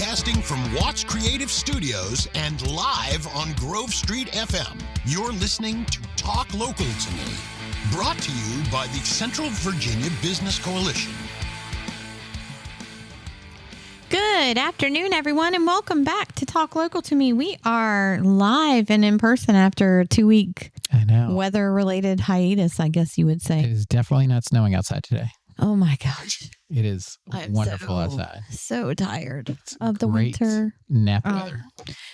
Broadcasting from Watts Creative Studios and live on Grove Street FM. You're listening to Talk Local to Me, brought to you by the Central Virginia Business Coalition. Good afternoon, everyone, and welcome back to Talk Local to Me. We are live and in person after a 2-week weather-related hiatus, I guess you would say. It is definitely not snowing outside today. Oh my gosh. It is wonderful outside. So tired It's of the great winter. Nap weather.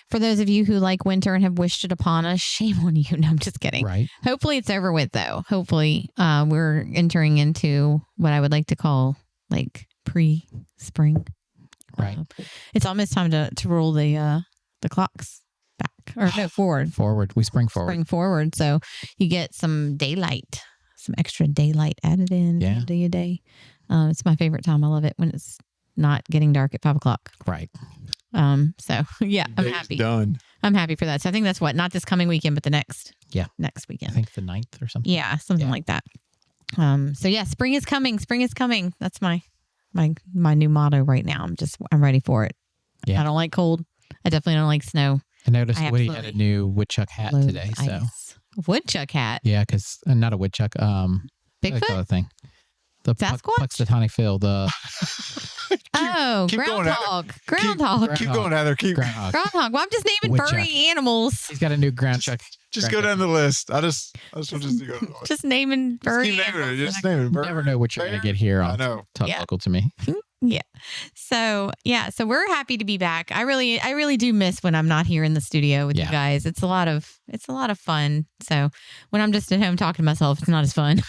For those of you who like winter and have wished it upon us, shame on you. No, I'm just kidding. Right. Hopefully it's over with, though. Hopefully we're entering into what I would like to call like pre-spring. Right. It's almost time to roll the clocks back. Or no, forward. Forward. We spring forward. Spring forward. So you get some daylight. Some extra daylight added in into your day. It's my favorite time. I love it when it's not getting dark at 5 o'clock. Right. So yeah, I'm happy. Done. I'm happy for that. So I think that's not this coming weekend, but the next. Yeah. Next weekend. I think the 9th or something. Yeah, something like that. So yeah, spring is coming. Spring is coming. That's my new motto right now. I'm ready for it. Yeah. I don't like cold. I definitely don't like snow. I noticed Woody had a new woodchuck hat today. So. Woodchuck hat. Yeah, because not a woodchuck. Bigfoot Thing. The Sasquatch? Puxatawny Phil. The groundhog. Keep going, Heather. groundhog. Groundhog. Well, I'm just naming Woodchuck. furry animals. He's got a new groundchuck. Just go down the list. I just want to go down the list. Just naming furry Keep naming animals. it. Just name it. You never know what you're going to get here on Talk Local to Me. Yeah. So we're happy to be back. I really do miss when I'm not here in the studio with you guys. It's a lot of fun. So when I'm just at home talking to myself, it's not as fun.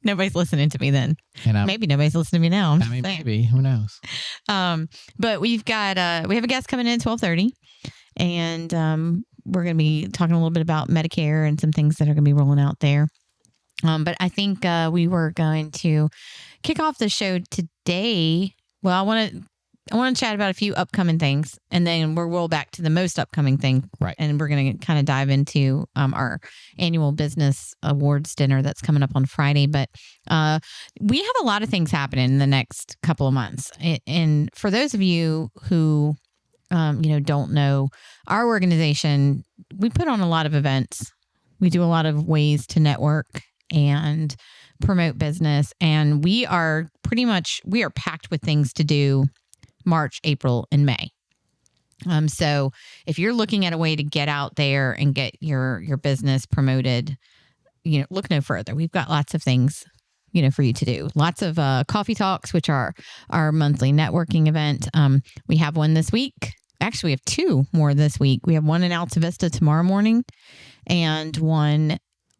Nobody's listening to me then. And maybe nobody's listening to me now. Maybe. Who knows? But we have a guest coming in at 12:30, and we're going to be talking a little bit about Medicare and some things that are going to be rolling out there. But I think we were going to kick off the show today. Well, I want to chat about a few upcoming things, and then we'll roll back to the most upcoming thing. Right. And we're going to kind of dive into our annual Business Awards Dinner that's coming up on Friday. But we have a lot of things happening in the next couple of months. And for those of you who don't know, our organization, we put on a lot of events. We do a lot of ways to network and promote business. And we are packed with things to do March, April, and May. So if you're looking at a way to get out there and get your business promoted, look no further. We've got lots of things, for you to do. Lots of coffee talks, which are our monthly networking event. We have one this week. Actually, we have 2 more this week. We have one in Alta Vista tomorrow morning and one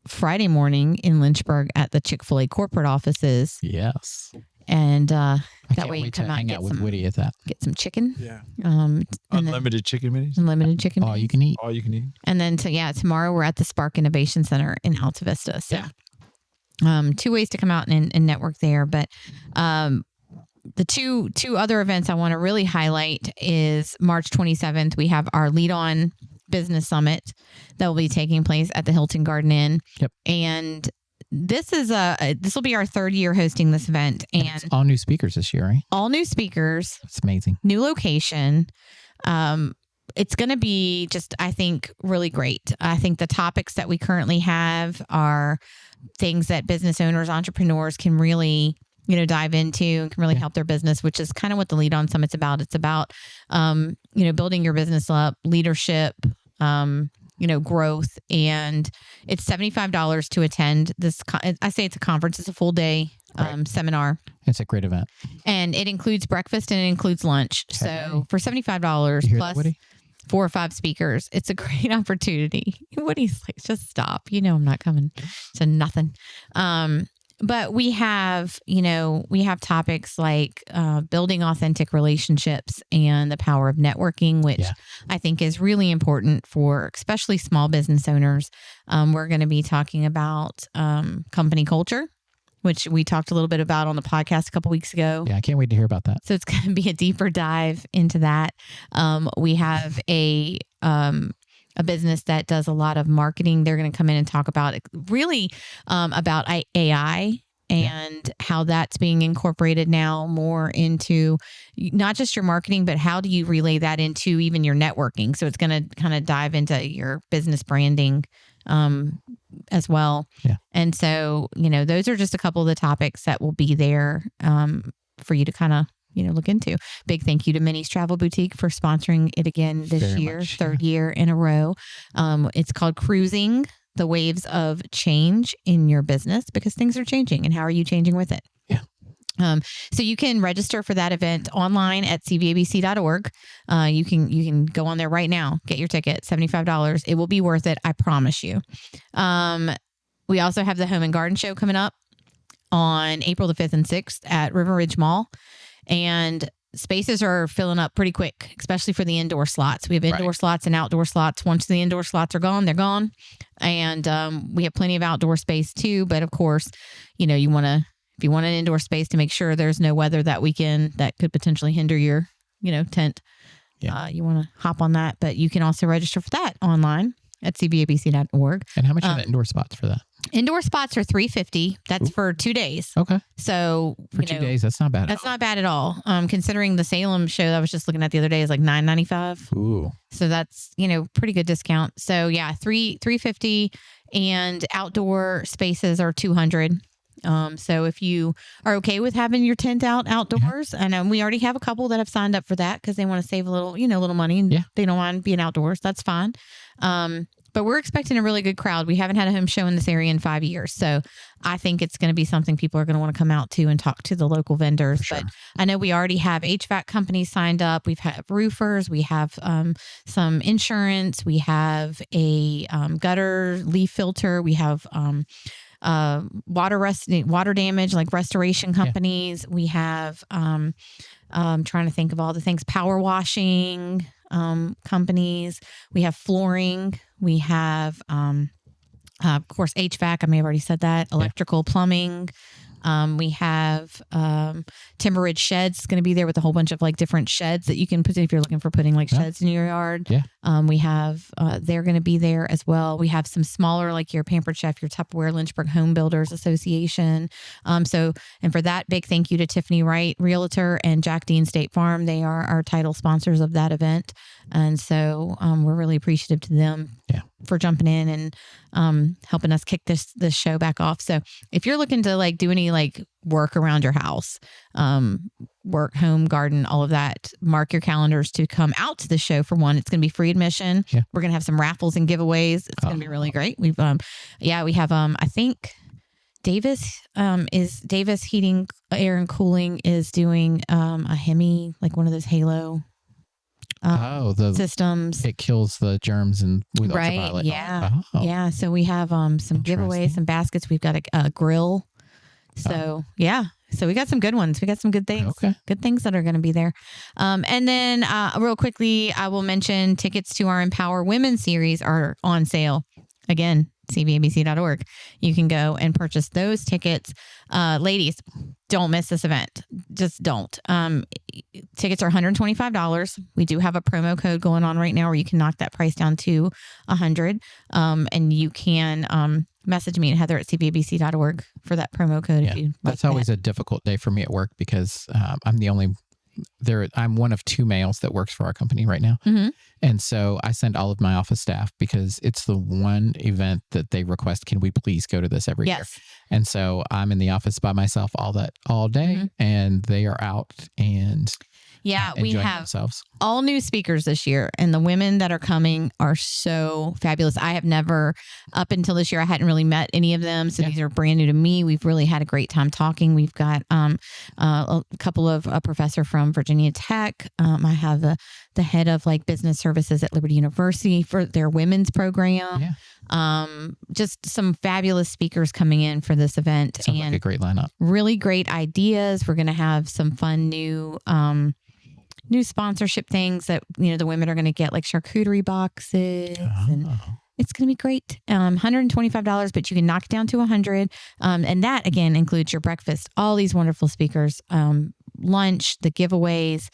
Friday morning in Lynchburg at the Chick-fil-A corporate offices. Yes. And that way you can come out and get with Woody at that. Get some chicken. Yeah. Unlimited chicken minis. Unlimited chicken. All you can eat. All you can eat. And then tomorrow we're at the Spark Innovation Center in Alta Vista. So 2 ways to come out and network there. But the two other events I want to really highlight is March 27th. We have our Lead On Business Summit that will be taking place at the Hilton Garden Inn. Yep. And this will be our 3rd year hosting this event, and it's all new speakers this year, right? All new speakers. It's amazing. New location. It's going to be just, I think, really great. I think the topics that we currently have are things that business owners, entrepreneurs can really dive into and can really help their business, which is kind of what the Lead On Summit's about. It's about, building your business up, leadership, growth, and it's $75 to attend this. I say it's a conference. It's a full day seminar. It's a great event. And it includes breakfast and it includes lunch. So for $75 plus 4 or 5 speakers, it's a great opportunity. Woody's like, just stop. I'm not coming to nothing. But we have topics like building authentic relationships and the power of networking, which I think is really important for especially small business owners. We're going to be talking about company culture, which we talked a little bit about on the podcast a couple weeks ago. Yeah, I can't wait to hear about that. So it's going to be a deeper dive into that. We have a business that does a lot of marketing. They're going to come in and talk about really about AI and how that's being incorporated now more into not just your marketing, but how do you relay that into even your networking? So it's going to kind of dive into your business branding as well. Yeah. And so, those are just a couple of the topics that will be there for you to kind of, look into. Big thank you to Minnie's Travel Boutique for sponsoring it again this Very year, much, third year in a row. It's called Cruising the Waves of Change in Your Business, because things are changing, and how are you changing with it? Yeah. So you can register for that event online at cvabc.org. You can go on there right now, get your ticket, $75. It will be worth it. I promise you. We also have the Home and Garden Show coming up on April the 5th and 6th at River Ridge Mall. And spaces are filling up pretty quick, especially for the indoor slots. We have indoor slots and outdoor slots. Once the indoor slots are gone, they're gone. And we have plenty of outdoor space too. But of course, if you want an indoor space to make sure there's no weather that weekend that could potentially hinder your, tent, you want to hop on that. But you can also register for that online at cbabc.org. And how much are the indoor spots for that? Indoor spots are $350. That's for 2 days. Okay. So for 2 days, that's not bad. That's not bad at all. Considering the Salem show that I was just looking at the other day is like $9.95. Ooh. So that's pretty good discount. So yeah, $350, and outdoor spaces are $200. So if you are okay with having your tent out outdoors, and we already have a couple that have signed up for that because they want to save a little money, and they don't mind being outdoors. That's fine. But we're expecting a really good crowd. We haven't had a home show in this area in 5 years. So I think it's going to be something people are going to want to come out to and talk to the local vendors. Sure. But I know we already have HVAC companies signed up. We've had roofers. We have some insurance. We have a gutter leaf filter. We have water damage, like restoration companies. We have, I'm trying to think of all the things, power washing companies. We have flooring. We have, of course, HVAC. I may have already said that. Electrical, plumbing. We have Timber Ridge Sheds. It's going to be there with a whole bunch of like different sheds that you can put if you're looking for putting like sheds in your yard. Yeah. We have, they're going to be there as well. We have some smaller, like your Pampered Chef, your Tupperware, Lynchburg Home Builders Association. And for that, big thank you to Tiffany Wright, Realtor, and Jack Dean State Farm. They are our title sponsors of that event. And so we're really appreciative to them for jumping in and helping us kick this show back off. So if you're looking to like do any like work around your house, work, home, garden, all of that, mark your calendars to come out to the show. For one, it's going to be free admission. Yeah. We're going to have some raffles and giveaways. It's going to be really great. We have, I think Davis Heating, Air and Cooling is doing a Hemi, like one of those Halo the systems. It kills the germs and with ultraviolet. Yeah. So we have some giveaways, some baskets. We've got a grill. So so we got some good ones. We got some good things. Good things that are going to be there. And then real quickly, I will mention tickets to our Empower Women series are on sale. Again, cbabc.org. You can go and purchase those tickets. Ladies, don't miss this event. Just don't. Tickets are $125. We do have a promo code going on right now where you can knock that price down to $100. And you can message me at Heather at cbabc.org for that promo code. If you that's always a difficult day for me at work because I'm one of 2 males that works for our company right now. Mm-hmm. And so I send all of my office staff because it's the one event that they request, can we please go to this every year? And so I'm in the office by myself all day, mm-hmm. and they are out and we have themselves. All new speakers this year, and the women that are coming are so fabulous. I have never, up until this year, I hadn't really met any of them. So these are brand new to me. We've really had a great time talking. We've got a couple of a professor from Virginia Tech. I have the head of like business services at Liberty University for their women's program. Just some fabulous speakers coming in for this event. Sounds like a great lineup. Really great ideas. We're going to have some fun new sponsorship things that, the women are going to get, like charcuterie boxes. And it's going to be great. $125, but you can knock it down to $100. And that, again, includes your breakfast, all these wonderful speakers, lunch, the giveaways.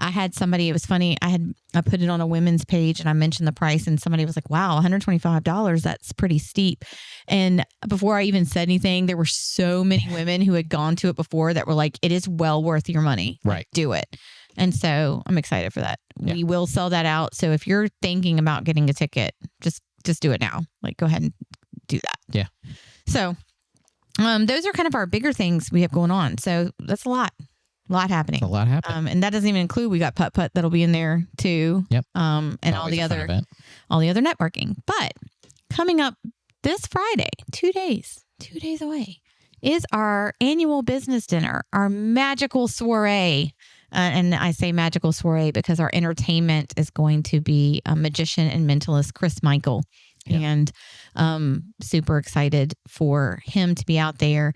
I had somebody, it was funny. I put it on a women's page and I mentioned the price and somebody was like, wow, $125. That's pretty steep. And before I even said anything, there were so many women who had gone to it before that were like, it is well worth your money. Right. Do it. And so I'm excited for that. Yeah. We will sell that out. So if you're thinking about getting a ticket, just do it now. Like, go ahead and do that. Yeah. So those are kind of our bigger things we have going on. So that's a lot happening. It's a lot happening. And that doesn't even include, we got putt that'll be in there too. Yep. And all the other networking. But coming up this Friday, 2 days away, is our annual business dinner, our magical soiree. And I say magical soiree because our entertainment is going to be a magician and mentalist, Chris Michael. Yeah. And super excited for him to be out there.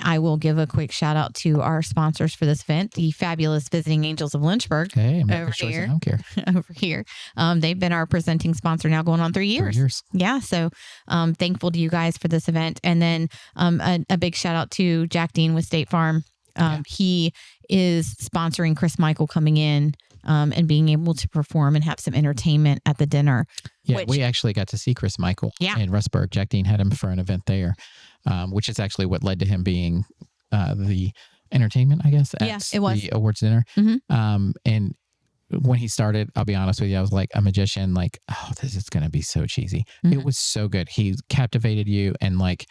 I will give a quick shout out to our sponsors for this event, the fabulous Visiting Angels of Lynchburg. Hey, over here. I don't care. Over here. They've been our presenting sponsor now going on 3 years. 3 years. Yeah. So thankful to you guys for this event. And then a big shout out to Jack Dean with State Farm. He is sponsoring Chris Michael coming in and being able to perform and have some entertainment at the dinner. Yeah, we actually got to see Chris Michael in Rustburg. Jack Dean had him for an event there, which is actually what led to him being the entertainment, I guess, at it was. the awards dinner. Mm-hmm. And when he started, I'll be honest with you, I was like a magician, like, oh, this is going to be so cheesy. Mm-hmm. It was so good. He captivated you and like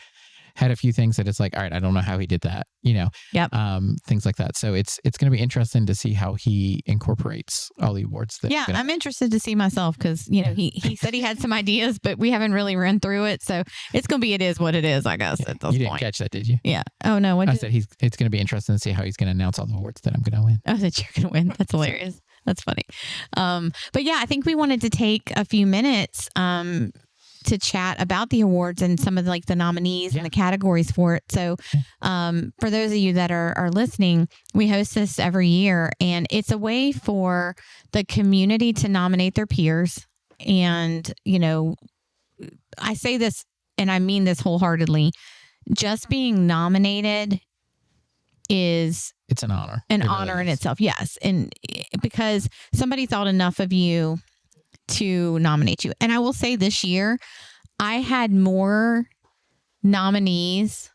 had a few things that it's like, all right, I don't know how he did that, things like that. So it's going to be interesting to see how he incorporates all the awards. I'm interested to see myself because, he said he had some ideas, but we haven't really run through it. So it's going to be, it is what it is, I guess, at this point. You didn't catch that, did you? Yeah. Oh, no. I said it's going to be interesting to see how he's going to announce all the awards that I'm going to win. Oh, that you're going to win. That's hilarious. That's funny. But yeah, I think we wanted to take a few minutes to chat about the awards and some of the nominees and the categories for it. So for those of you that are listening, we host this every year and it's a way for the community to nominate their peers. And, I say this and I mean this wholeheartedly, just being nominated it's an honor. An honor in itself. Yes. And because somebody thought enough of you to nominate you. And I will say this year, I had more nominees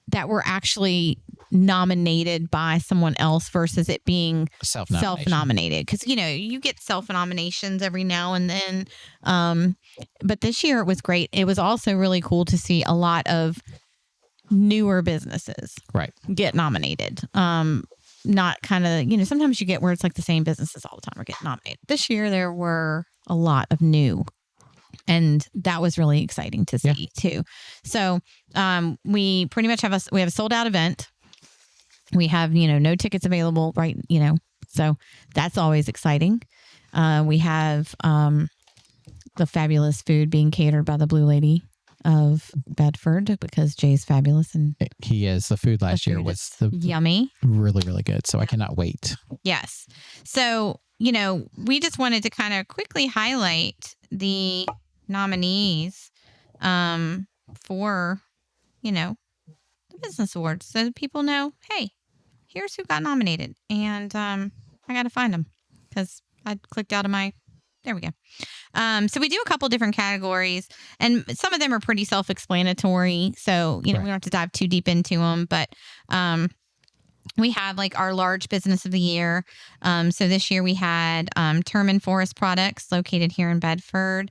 that were actually nominated by someone else versus it being self-nominated. Because, you get self-nominations every now and then. But this year it was great. It was also really cool to see a lot of newer businesses get nominated. Not kind of, sometimes you get where it's like the same businesses all the time are getting nominated. This year there were a lot of new, and that was really exciting to see too. So we pretty much have a sold out event. We have, no tickets available, right? So that's always exciting. We have the fabulous food being catered by the Blue Lady of Bedford because Jay's fabulous and he is. The food last year was yummy, really, really good. So I cannot wait. Yes. So, we just wanted to kind of quickly highlight the nominees for, the Business Awards so that people know, hey, here's who got nominated. And I got to find them because I clicked out of there we go. So we do a couple different categories and some of them are pretty self-explanatory. So, we don't have to dive too deep into them, but we have our large business of the year. So this year we had Terman Forest Products located here in Bedford,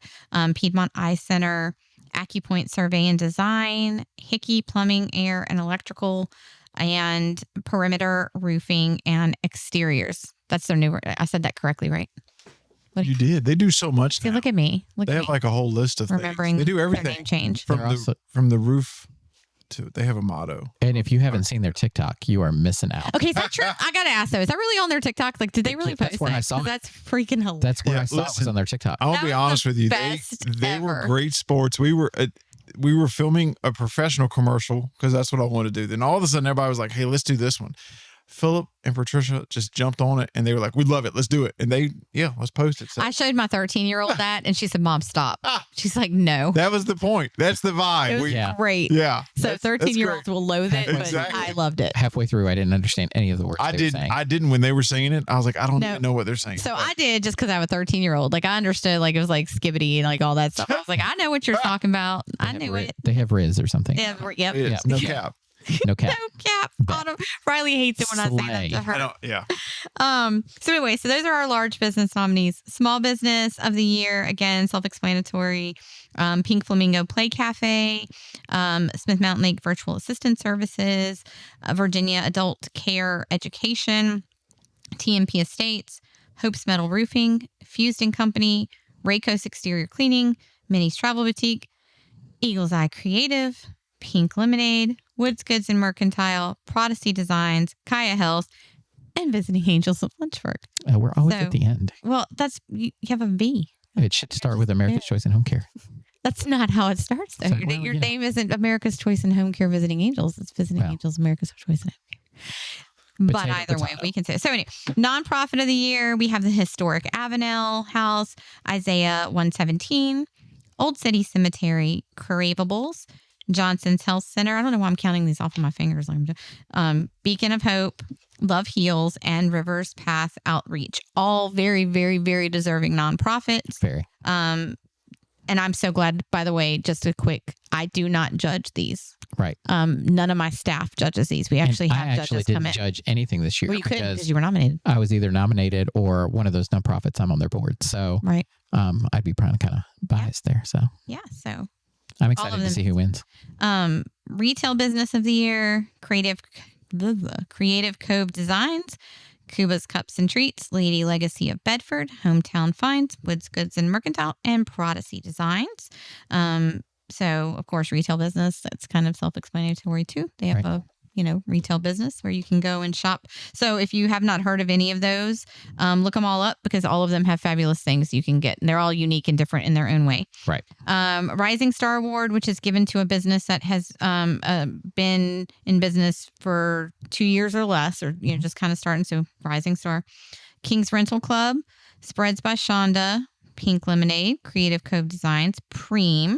Piedmont Eye Center, AccuPoint Survey and Design, Hickey Plumbing, Air and Electrical, and Perimeter Roofing and Exteriors. That's their new. I said that correctly, right? You did. They do so much. See, look at me. They have a whole list of remembering things. They do everything. Their name change from the roof to. They have a motto. And if you haven't seen their TikTok, you are missing out. Okay, is that true? I gotta ask though. Is that really on their TikTok? Did they really post that's where that? I saw it. That's freaking hilarious. That's where I saw it was on their TikTok. I'll be honest with you. They were great sports. We were filming a professional commercial because that's what I wanted to do. Then all of a sudden, everybody was like, "Hey, let's do this one." Philip and Patricia just jumped on it and they were like, we love it. Let's do it. And let's post it. So. I showed my 13-year-old that and she said, Mom, stop. She's like, no. That was the point. That's the vibe. It was great. Yeah. So 13-year-olds will loathe it, but I loved it. Halfway through, I didn't understand any of the words they were saying. I didn't when they were singing it. I was like, I don't even know what they're saying. So I did just because I have a 13-year-old. Like I understood, like it was like skibbity and like all that stuff. I was like, I know what you're talking about. I knew it. They have Riz or something. Yeah, yep. No cap. No cap. No cap. Riley hates it when I say that to her. So anyway, so those are our large business nominees. Small business of the year, again, self-explanatory. Pink Flamingo Play Cafe, Smith Mountain Lake Virtual Assistant Services, Virginia Adult Care Education, TMP Estates, Hope's Metal Roofing, Fused & Company, Rayco's Exterior Cleaning, Minnie's Travel Boutique, Eagle's Eye Creative, Pink Lemonade, Woods Goods and Mercantile, Prodigy Designs, Kaya Health, and Visiting Angels of Lynchburg. We're always at the end. Well, you have a V. It should start with America's Choice in Home Care. That's not how it starts, though. Your name isn't America's Choice in Home Care Visiting Angels. It's Visiting Angels America's Choice in Home Care. But either way, we can say it. So anyway, nonprofit of the year, we have the Historic Avenel House, Isaiah 117, Old City Cemetery, Cravables, Johnson's Health Center. I don't know why I'm counting these off of my fingers. Beacon of Hope, Love Heals, and Rivers Path Outreach. All very, very, very deserving nonprofits. Very. And I'm so glad, by the way, just a quick, I do not judge these. Right. None of my staff judges these. We actually have judges come in. I actually didn't judge anything this year. Well, you couldn't because you were nominated. I was either nominated or one of those nonprofits. I'm on their board. So right. I'd be kind of biased there. So so I'm excited to see who wins. Retail Business of the Year, Creative Cove Designs, Cuba's Cups and Treats, Lady Legacy of Bedford, Hometown Finds, Woods Goods and Mercantile, and Prodigy Designs. So, of course, retail business, that's kind of self-explanatory too. They have a retail business where you can go and shop. So if you have not heard of any of those, look them all up because all of them have fabulous things you can get. And they're all unique and different in their own way. Right. Rising Star Award, which is given to a business that has been in business for 2 years or less, or just kind of starting. So Rising Star. King's Rental Club, Spreads by Shonda, Pink Lemonade, Creative Cove Designs, Preem,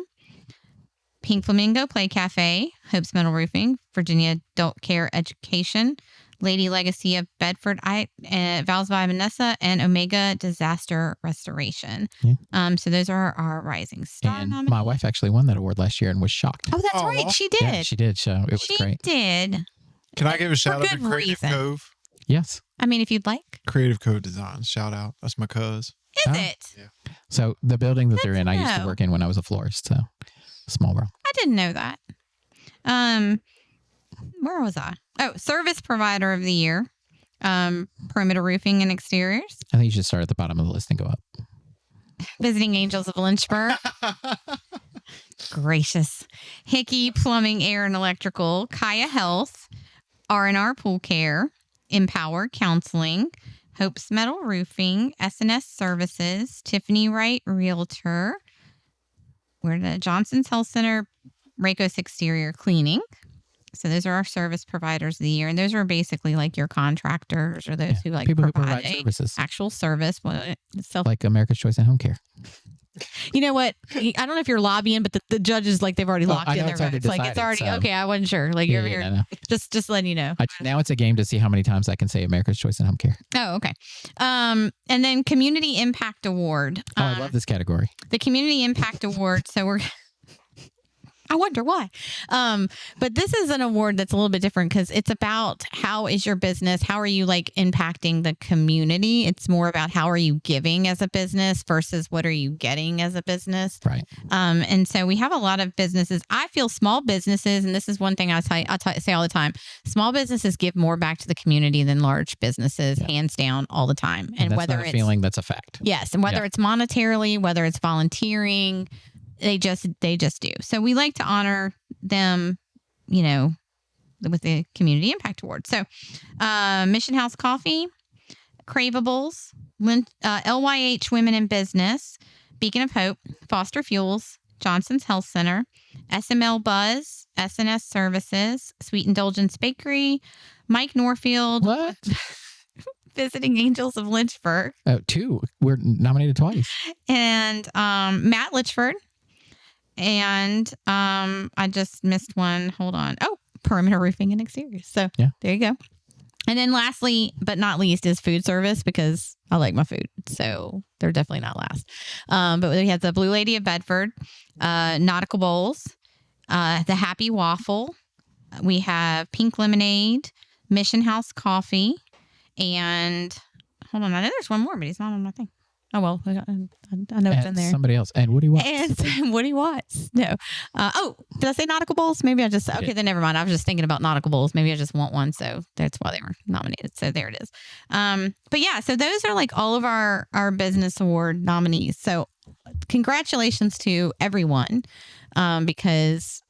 Pink Flamingo Play Cafe, Hope's Metal Roofing, Virginia Adult Care Education, Lady Legacy of Bedford, Val's by Vanessa, and Omega Disaster Restoration. Yeah. So those are our Rising Star nominees. My wife actually won that award last year and was shocked. Oh, that's right. She did. Yeah, she did. So it was great. She did. Can I give a shout out to Creative Cove? Yes. I mean, if you'd like. Creative Cove Designs. Shout out. That's my cuz. Is it? Yeah. So the building that they're in, I used to work in when I was a florist. So small world. I didn't know that. Where was I? Oh, Service Provider of the Year. Perimeter Roofing and Exteriors. I think you should start at the bottom of the list and go up. Visiting Angels of Lynchburg. Gracious. Hickey Plumbing, Air and Electrical. Kaya Health. R&R Pool Care. Empower Counseling. Hope's Metal Roofing. S&S Services. Tiffany Wright Realtor. We're the Johnson's Health Center, Rayco's Exterior Cleaning. So those are our service providers of the year. And those are basically like your contractors or those who like people provide who provide services. Actual service. Like America's Choice in Home Care. You know what? I don't know if you're lobbying, but the judges, like they've already locked in their votes. Like it's already, okay, I wasn't sure. Like you're here. No. Just letting you know. Now it's a game to see how many times I can say America's Choice in Home Care. Oh, okay. And then Community Impact Award. I love this category. The Community Impact Award. So I wonder why. But this is an award that's a little bit different because it's about how is your business? How are you like impacting the community? It's more about how are you giving as a business versus what are you getting as a business? Right. And so we have a lot of businesses. I feel small businesses, and this is one thing I say all the time, small businesses give more back to the community than large businesses, hands down, all the time. And that's whether not a feeling, that's a fact. Yes. And whether it's monetarily, whether it's volunteering, they just do. So we like to honor them, with the Community Impact Award. So Mission House Coffee, Cravables, LYH Women in Business, Beacon of Hope, Foster Fuels, Johnson's Health Center, SML Buzz, SNS Services, Sweet Indulgence Bakery, Mike Norfield. What? Visiting Angels of Lynchburg. Oh, 2. We're nominated twice. And Matt Litchford. And I just missed one. Hold on. Oh, Perimeter Roofing and Exteriors. So there you go. And then lastly, but not least, is food service, because I like my food. So they're definitely not last. But we have the Blue Lady of Bedford, Nautical Bowls, the Happy Waffle. We have Pink Lemonade, Mission House Coffee, and hold on. I know there's one more, but he's not on my thing. Oh, well, I know it's in there. Somebody else. And Woody Watts. And Woody Watts. No. Did I say Nautical Bowls? Maybe I just, okay, then never mind. I was just thinking about Nautical Bowls. Maybe I just want one. So that's why they were nominated. So there it is. But yeah, so those are like all of our business award nominees. So congratulations to everyone, because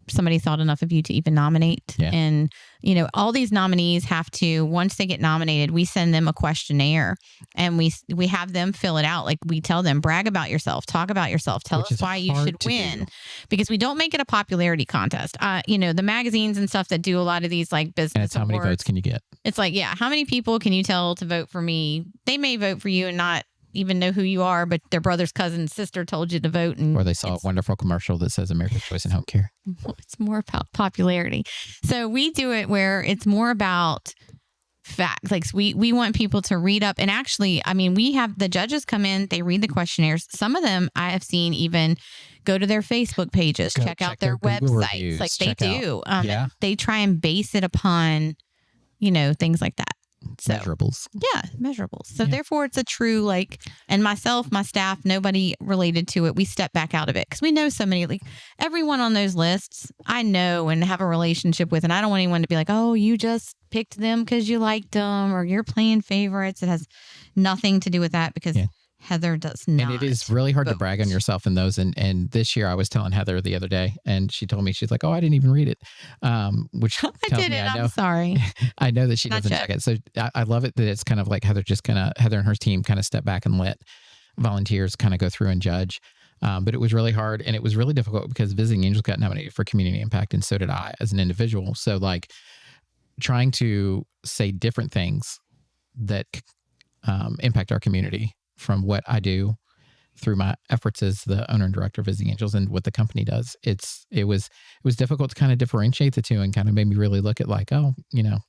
somebody thought enough of you to even nominate. Yeah. And, you know, all these nominees have to, once they get nominated, we send them a questionnaire and we have them fill it out. Like, we tell them, brag about yourself, talk about yourself, tell us why you should win, because we don't make it a popularity contest. You know, the magazines and stuff that do a lot of these like business and it's how awards, many votes can you get? It's like, yeah, how many people can you tell to vote for me? They may vote for you and not even know who you are, but their brother's cousin, sister told you to vote. And or they saw a wonderful commercial that says America's Choice in Home Care. It's more about popularity. So we do it where it's more about facts. Like, we want people to read up. And actually, I mean, we have the judges come in, they read the questionnaires. Some of them I have seen even go to their Facebook pages, check out their websites. Reviews, like they do. They try and base it upon, you know, things like that. So, measurables. Yeah, measurables. So therefore it's a true, like, and myself, my staff, nobody related to it. We step back out of it because we know so many, like everyone on those lists I know and have a relationship with. And I don't want anyone to be like, oh, you just picked them because you liked them or you're playing favorites. It has nothing to do with that, because Heather does not. And it is really hard to brag on yourself in those. And this year I was telling Heather the other day, and she told me, she's like, oh, I didn't even read it. Which I did it. I'm sorry. I know that she doesn't check it. So I love it that it's kind of like Heather and her team kind of step back and let volunteers kind of go through and judge. But it was really hard, and it was really difficult because Visiting Angels got nominated for community impact, and so did I as an individual. So like trying to say different things that impact our community from what I do through my efforts as the owner and director of Visiting Angels and what the company does. It was difficult to kind of differentiate the two, and kind of made me really look at like, oh, you know,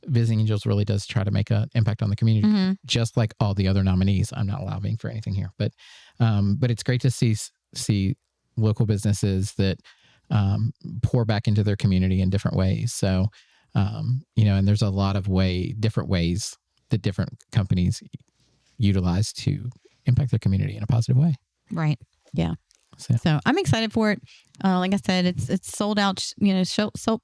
Visiting Angels really does try to make an impact on the community, just like all the other nominees. I'm not lobbying for anything here, but it's great to see local businesses that pour back into their community in different ways. So, you know, and there's a lot of different ways that different companies utilize to impact their community in a positive way. Right. Yeah. So I'm excited for it. Like I said, it's sold out, you know, sold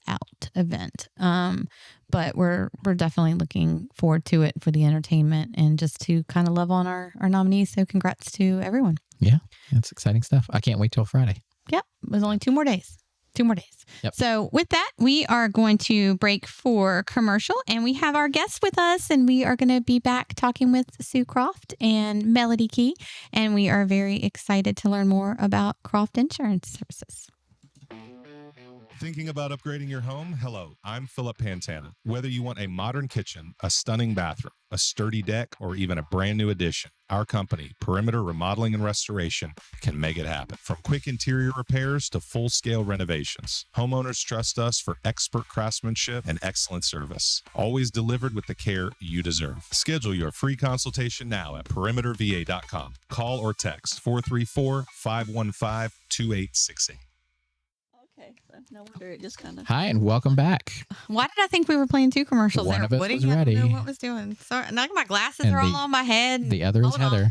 out event. But we're definitely looking forward to it for the entertainment and just to kind of love on our nominees. So congrats to everyone. Yeah. That's exciting stuff. I can't wait till Friday. Yep. There's only 2 more days. 2 more days. Yep. So with that, we are going to break for commercial, and we have our guests with us, and we are going to be back talking with Sue Croft and Melody Key, and we are very excited to learn more about Croft Insurance Services. Thinking about upgrading your home? Hello, I'm Philip Pantana. Whether you want a modern kitchen, a stunning bathroom, a sturdy deck, or even a brand new addition, our company, Perimeter Remodeling and Restoration, can make it happen. From quick interior repairs to full-scale renovations, homeowners trust us for expert craftsmanship and excellent service, always delivered with the care you deserve. Schedule your free consultation now at perimeterva.com. Call or text 434-515-2868. Okay, so no wonder it just kind of. Hi, and welcome back. Why did I think we were playing 2 commercials? One there? of us Woody was ready. I don't know what was doing. Sorry, now my glasses And are all on my head. The other is Heather.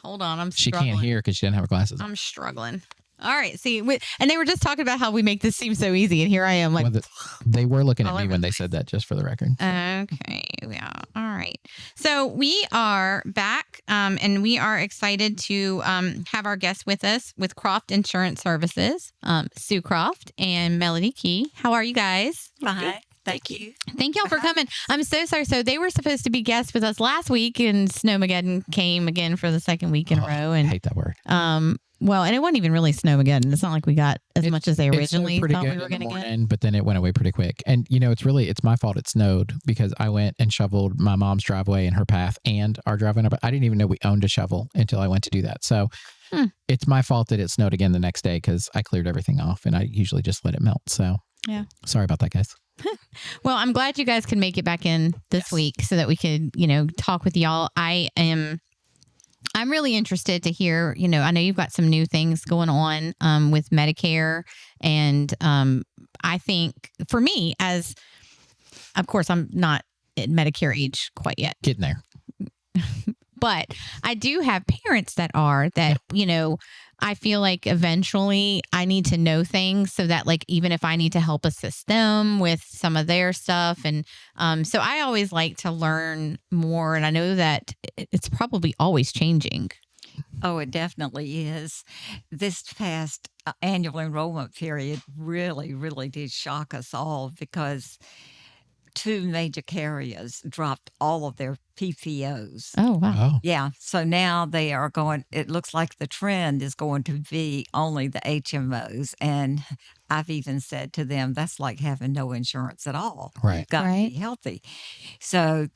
Hold on, I'm She struggling. can't hear because she doesn't have her glasses. I'm struggling. All right, see, and they were just talking about how we make this seem so easy, and here I am, like. Well, they were looking at me when they said that, just for the record. Okay, yeah, all right. So we are back, and we are excited to have our guests with us with Croft Insurance Services, Sue Croft and Melody Key. How are you guys? Hi. Thank you. Thank y'all for coming. I'm so sorry. So they were supposed to be guests with us last week, and Snowmageddon came again for the second week in a row. And I hate that word. Well, and it wasn't even really snow again. It's not like we got as much as they originally thought we were going to get. But then it went away pretty quick. And, it's my fault it snowed because I went and shoveled my mom's driveway and her path and our driveway. But I didn't even know we owned a shovel until I went to do that. So it's my fault that it snowed again the next day because I cleared everything off and I usually just let it melt. So yeah, sorry about that, guys. Well, I'm glad you guys can make it back in this week so that we could, talk with y'all. I'm really interested to hear, I know you've got some new things going on with Medicare. And I think for me, of course, I'm not at Medicare age quite yet. Getting there. But I do have parents that I feel like eventually I need to know things so that even if I need to help assist them with some of their stuff. And so I always like to learn more. And I know that it's probably always changing. Oh, it definitely is. This past annual enrollment period really, really did shock us all because 2 major carriers dropped all of their PPOs. Oh, wow. Oh. Yeah. So now they are going, it looks like the trend is going to be only the HMOs. And I've even said to them, that's like having no insurance at all. Right. You've got to be healthy. So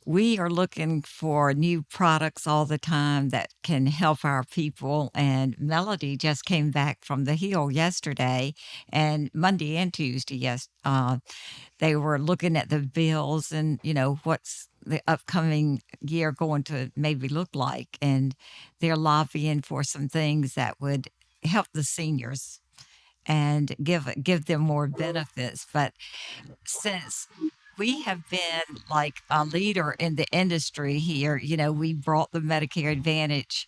we are looking for new products all the time that can help our people. And Melody just came back from the Hill yesterday and Monday and Tuesday. Yes. They were looking at the bills and, what's the upcoming year going to maybe look like. And they're lobbying for some things that would help the seniors and give them more benefits. But since we have been like a leader in the industry here, we brought the Medicare Advantage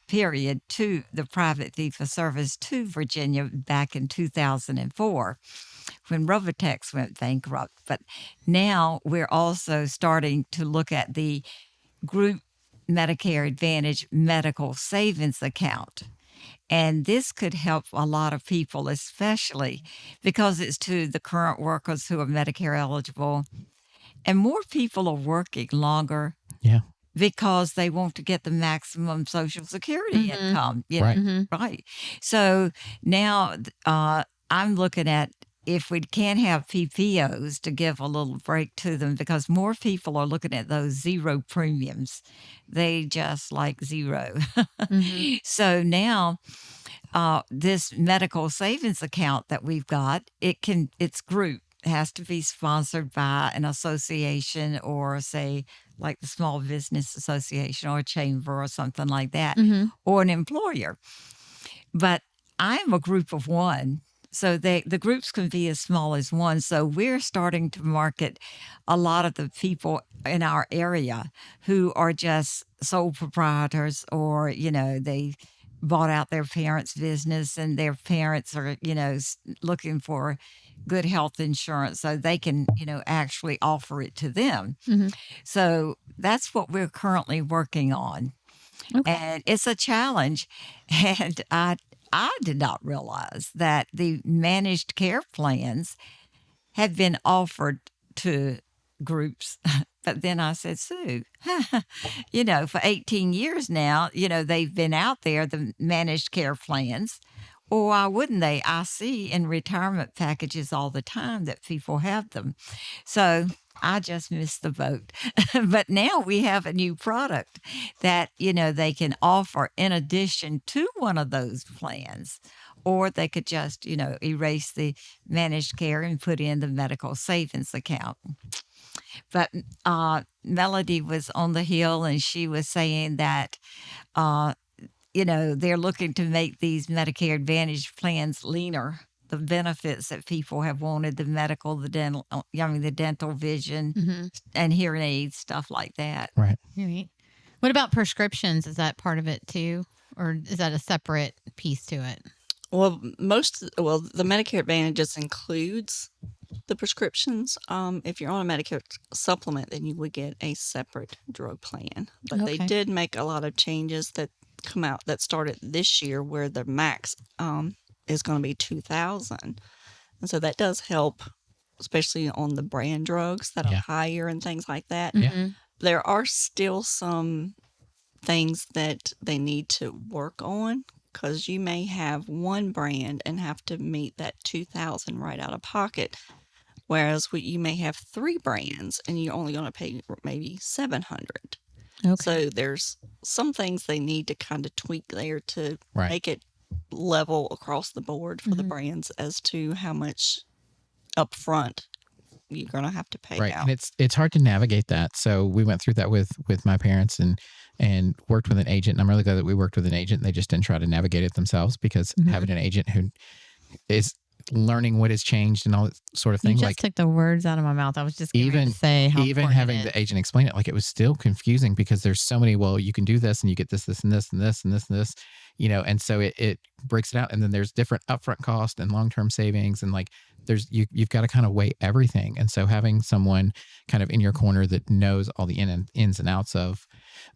period to the private fee-for-service to Virginia back in 2004 when Robotex went bankrupt. But now we're also starting to look at the group Medicare Advantage medical savings account. And this could help a lot of people, especially because it's to the current workers who are Medicare eligible. And more people are working longer. Yeah. Because they want to get the maximum Social Security income. Right. So now I'm looking at if we can have PPOs to give a little break to them because more people are looking at those zero premiums. They just like zero. So now this medical savings account that we've got, it's group. It has to be sponsored by an association or say like the Small Business Association or a chamber or something like that, or an employer. But I'm a group of one. So the groups can be as small as one. So we're starting to market a lot of the people in our area who are just sole proprietors or, they bought out their parents' business and their parents are, looking for good health insurance so they can, actually offer it to them. So that's what we're currently working on. Okay. And it's a challenge. And I did not realize that the managed care plans had been offered to groups. But then I said, Sue, for 18 years now, they've been out there, the managed care plans. Or why wouldn't they? I see in retirement packages all the time that people have them. So I just missed the boat. But now we have a new product that, they can offer in addition to one of those plans. Or they could just, erase the managed care and put in the medical savings account. But Melody was on the Hill and she was saying that, they're looking to make these Medicare Advantage plans leaner. The benefits that people have wanted, the medical, the dental, the dental, vision, and hearing aids, stuff like that. Right. What about prescriptions? Is that part of it too? Or is that a separate piece to it? Well, the Medicare Advantage includes the prescriptions. If you're on a Medicare supplement, then you would get a separate drug plan. But they did make a lot of changes that come out that started this year where the max is going to be $2,000. And so that does help, especially on the brand drugs that are higher and things like that. There are still some things that they need to work on because you may have one brand and have to meet that $2,000 right out of pocket. Whereas you may have 3 brands and you're only going to pay maybe $700. Okay. So there's some things they need to kind of tweak there to make it level across the board for the brands as to how much upfront you're going to have to pay out. And it's hard to navigate that. So we went through that with my parents and worked with an agent. And I'm really glad that we worked with an agent. They just didn't try to navigate it themselves, because having an agent who is learning what has changed and all that sort of thing. You just took the words out of my mouth. I was just going to say how even having the agent explain it, like, it was still confusing because there's so many, well, you can do this and you get this, this, and this, and this, and this, and this, and so it breaks it out. And then there's different upfront cost and long-term savings. And like, you've got to kind of weigh everything. And so having someone kind of in your corner that knows all the ins and outs of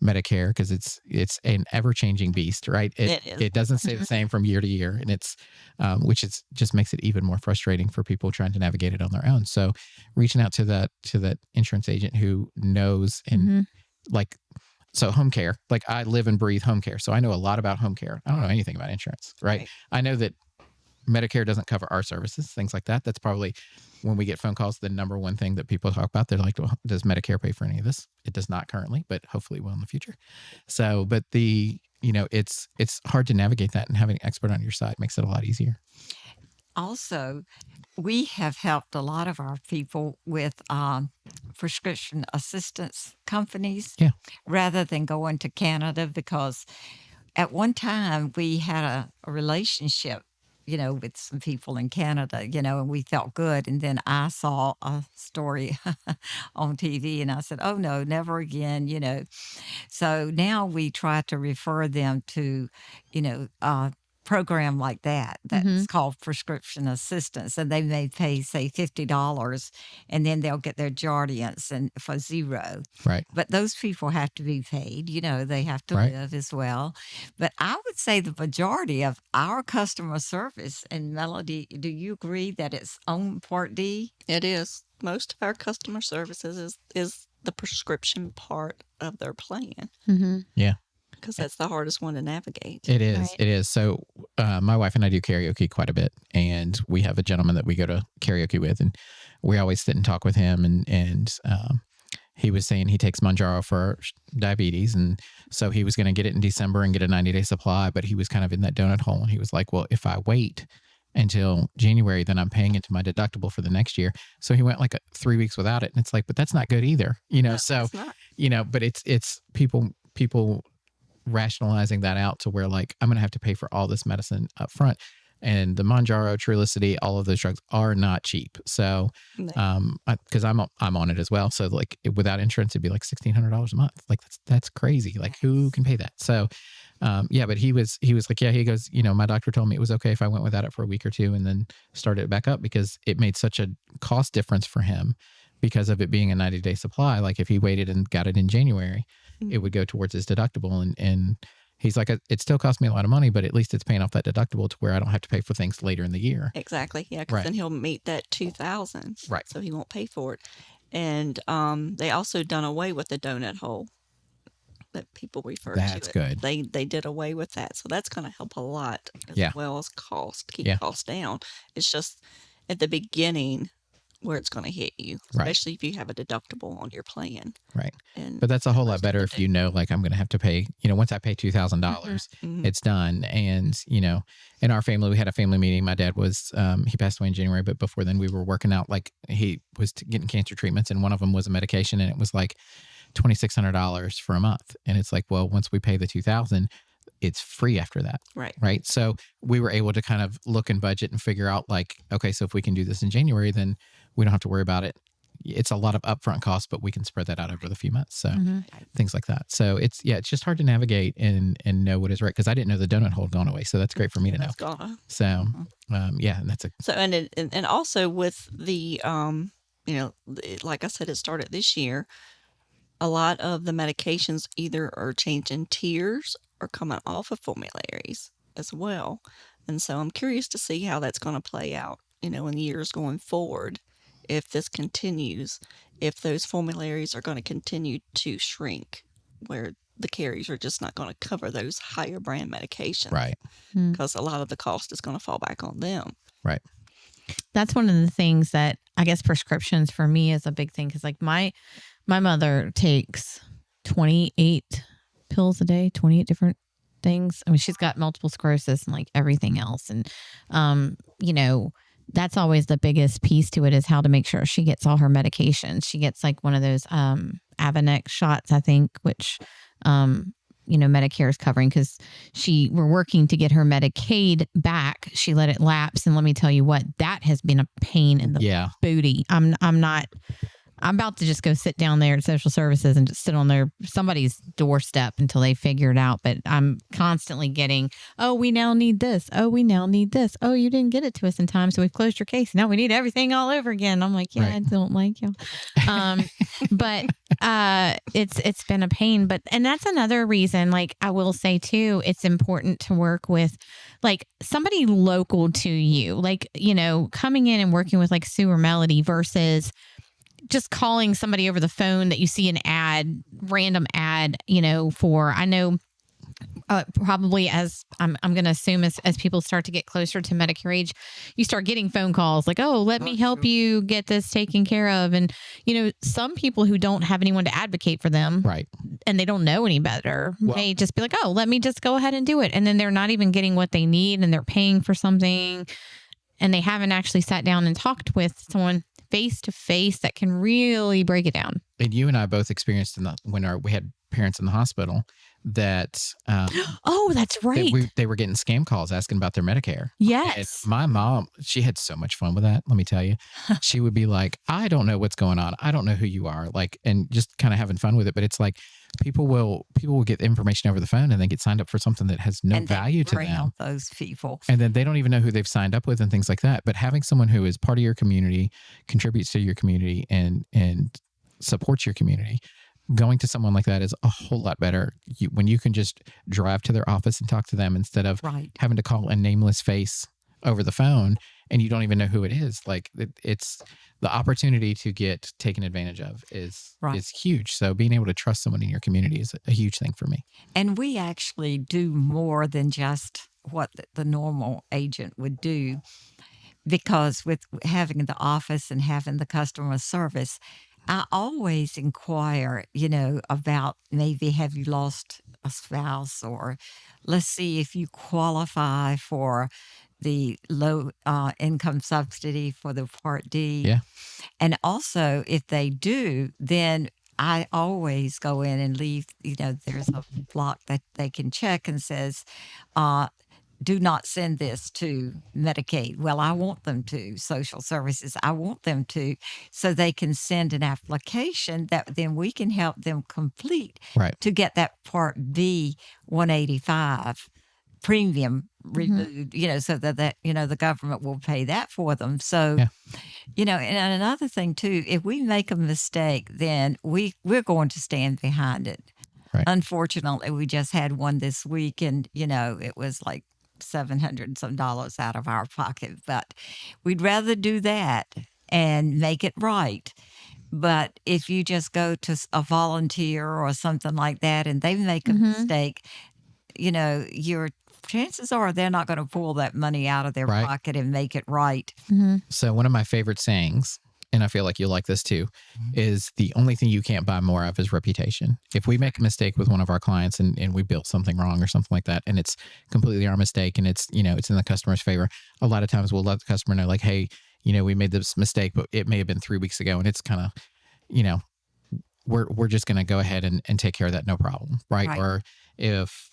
Medicare, because it's an ever-changing beast, right? It doesn't stay the same from year to year, and it's which is just makes it even more frustrating for people trying to navigate it on their own. So reaching out to that insurance agent who knows, and so home care, like, I live and breathe home care, so I know a lot about home care. I don't know anything about insurance, right? I know that Medicare doesn't cover our services, things like that. That's probably, when we get phone calls, the number one thing that people talk about. They're like, well, does Medicare pay for any of this? It does not currently, but hopefully it will in the future. So, but it's hard to navigate that, and having an expert on your side makes it a lot easier. Also, we have helped a lot of our people with prescription assistance companies rather than going to Canada, because at one time we had a relationship with some people in Canada, and we felt good. And then I saw a story on TV and I said, oh no, never again, So now we try to refer them to, program like that's called prescription assistance, and they may pay, say, $50, and then they'll get their Jardiance and for $0. Right. But those people have to be paid. They have to live as well. But I would say the majority of our customer service, and Melody, do you agree that it's on Part D? It is. Most of our customer services is the prescription part of their plan. Yeah. Because that's the hardest one to navigate. It is. Right. It is. So my wife and I do karaoke quite a bit, and we have a gentleman that we go to karaoke with, and we always sit and talk with him. And he was saying he takes Mounjaro for diabetes, and so he was going to get it in December and get a 90-day supply, but he was kind of in that donut hole, and he was like, well, if I wait until January, then I'm paying into my deductible for the next year. So he went like 3 weeks without it, and it's like, but that's not good either, No, so but it's people rationalizing that out to where, like, I'm going to have to pay for all this medicine up front. And the Mounjaro, Trulicity, all of those drugs are not cheap. So, because I'm on it as well. So, like, without insurance, it'd be like $1,600 a month. Like, that's crazy. Like, who can pay that? So, but he was like, he goes, my doctor told me it was okay if I went without it for a week or two and then started it back up, because it made such a cost difference for him because of it being a 90-day supply. Like, if he waited and got it in January, it would go towards his deductible. And he's like, it still costs me a lot of money, but at least it's paying off that deductible to where I don't have to pay for things later in the year. Exactly. Yeah. Because then he'll meet that $2,000. Right. So he won't pay for it. And they also done away with the donut hole that people refer to. That's good. They did away with that. So that's going to help a lot as well as keep costs down. It's just at the beginning where it's going to hit you, especially if you have a deductible on your plan. Right. But that's a whole lot better if like, I'm going to have to pay, once I pay $2,000, it's done. And, in our family, we had a family meeting. My dad was, he passed away in January, but before then we were working out, like, he was getting cancer treatments, and one of them was a medication, and it was like $2,600 for a month. And it's like, well, once we pay the $2,000, it's free after that. Right. So we were able to kind of look and budget and figure out, like, okay, so if we can do this in January, then we don't have to worry about it. It's a lot of upfront costs, but we can spread that out over the few months. So things like that. So it's just hard to navigate and know what is right. Cause I didn't know the donut hole had gone away. So that's great for me to know. Gone. So, and that's so, and also with the, like I said, it started this year. A lot of the medications either are changing tiers or coming off of formularies as well. And so I'm curious to see how that's going to play out, in years going forward. If this continues, if those formularies are going to continue to shrink, where the carriers are just not going to cover those higher brand medications. Right. Because a lot of the cost is going to fall back on them. Right. That's one of the things that I guess prescriptions for me is a big thing. Because like my mother takes 28 pills a day, 28 different things. I mean, she's got multiple sclerosis and like everything else. And, that's always the biggest piece to it is how to make sure she gets all her medications. She gets like one of those Avonex shots, I think, which, Medicare is covering because we're working to get her Medicaid back. She let it lapse. And let me tell you what, that has been a pain in the booty. I'm about to just go sit down there at social services and just sit on somebody's doorstep until they figure it out. But I'm constantly getting, oh, we now need this. Oh, we now need this. Oh, you didn't get it to us in time. So we've closed your case. Now we need everything all over again. I'm like, I don't like you. But it's been a pain. And that's another reason, like I will say too, it's important to work with like somebody local to you, like, coming in and working with like Sue or Melody versus just calling somebody over the phone that you see an random ad, I know probably as I'm going to assume as people start to get closer to Medicare age, you start getting phone calls like, oh, let me help you get this taken care of. And, some people who don't have anyone to advocate for them, right, and they don't know any better, may just be like, oh, let me just go ahead and do it. And then they're not even getting what they need and they're paying for something and they haven't actually sat down and talked with someone face to face that can really break it down. And you and I both experienced when we had parents in the hospital that oh, that's right. They were getting scam calls asking about their Medicare. Yes. And my mom, she had so much fun with that. Let me tell you, she would be like, I don't know what's going on. I don't know who you are. Like, and just kind of having fun with it. But it's like people will get information over the phone and then get signed up for something that has no value to them. Those people. And then they don't even know who they've signed up with and things like that. But having someone who is part of your community, contributes to your community and supports your community, going to someone like that is a whole lot better when you can just drive to their office and talk to them instead of having to call a nameless face over the phone and you don't even know who it is. Like it's the opportunity to get taken advantage of is huge. So being able to trust someone in your community is a huge thing for me. And we actually do more than just what the normal agent would do, because with having the office and having the customer service, I always inquire, about maybe have you lost a spouse, or let's see if you qualify for the low income subsidy for the Part D. Yeah. And also if they do, then I always go in and leave, there's a block that they can check and says, do not send this to Medicaid. Well, I want them to. Social services, I want them to. So they can send an application that then we can help them complete to get that Part B 185 premium removed, so that the government will pay that for them. So, and another thing too, if we make a mistake, then we're going to stand behind it. Right. Unfortunately, we just had one this week and, it was like $700 some out of our pocket, but we'd rather do that and make it right. But if you just go to a volunteer or something like that and they make a mistake, your chances are they're not going to pull that money out of their pocket and make it right. So one of my favorite sayings, and I feel like you'll like this too, is the only thing you can't buy more of is reputation. If we make a mistake with one of our clients and we built something wrong or something like that, and it's completely our mistake and it's in the customer's favor, a lot of times we'll let the customer know like, hey, we made this mistake, but it may have been 3 weeks ago. And it's kind of, we're just going to go ahead and take care of that. No problem. Right. Or if,